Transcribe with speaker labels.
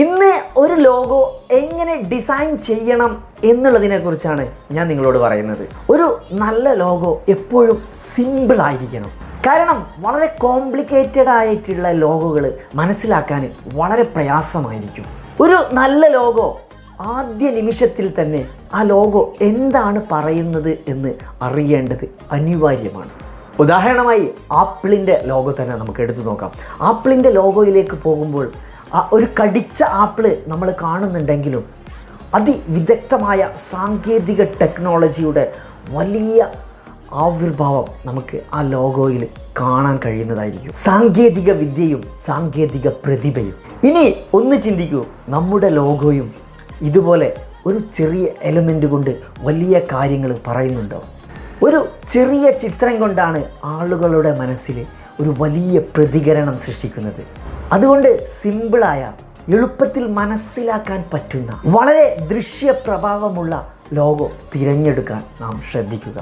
Speaker 1: ഇന്ന് ഒരു ലോഗോ എങ്ങനെ ഡിസൈൻ ചെയ്യണം എന്നുള്ളതിനെക്കുറിച്ചാണ് ഞാൻ നിങ്ങളോട് പറയുന്നത്. ഒരു നല്ല ലോഗോ എപ്പോഴും സിമ്പിൾ ആയിരിക്കണം. കാരണം വളരെ കോംപ്ലിക്കേറ്റഡ് ആയിട്ടുള്ള ലോഗോകൾ മനസ്സിലാക്കാൻ വളരെ പ്രയാസമായിരിക്കും. ഒരു നല്ല ലോഗോ ആദ്യ നിമിഷത്തിൽ തന്നെ ആ ലോഗോ എന്താണ് പറയുന്നത് എന്ന് അറിയേണ്ടത് അനിവാര്യമാണ്. ഉദാഹരണമായി ആപ്പിളിൻ്റെ ലോഗോ തന്നെ നമുക്ക് എടുത്തു നോക്കാം. ആപ്പിളിൻ്റെ ലോഗോയിലേക്ക് പോകുമ്പോൾ ഒരു കടിച്ച ആപ്പിള് നമ്മൾ കാണുന്നുണ്ടെങ്കിലും അതിവിദഗ്ധമായ സാങ്കേതിക ടെക്നോളജിയുടെ വലിയ ആവിർഭാവം നമുക്ക് ആ ലോഗോയിൽ കാണാൻ കഴിയുന്നതായിരിക്കും. സാങ്കേതിക വിദ്യയും സാങ്കേതിക പ്രതിഭയും. ഇനി ഒന്ന് ചിന്തിക്കൂ, നമ്മുടെ ലോഗോയും ഇതുപോലെ ഒരു ചെറിയ എലമെൻ്റ് കൊണ്ട് വലിയ കാര്യങ്ങൾ പറയുന്നുണ്ടോ? ഒരു ചെറിയ ചിത്രം കൊണ്ടാണ് ആളുകളുടെ മനസ്സിൽ ഒരു വലിയ പ്രതികരണം സൃഷ്ടിക്കുന്നത്. അതുകൊണ്ട് സിമ്പിളായ, എളുപ്പത്തിൽ മനസ്സിലാക്കാൻ പറ്റുന്ന വളരെ ദൃശ്യപ്രഭാവമുള്ള ലോഗോ തിരഞ്ഞെടുക്കാൻ നാം ശ്രദ്ധിക്കുക.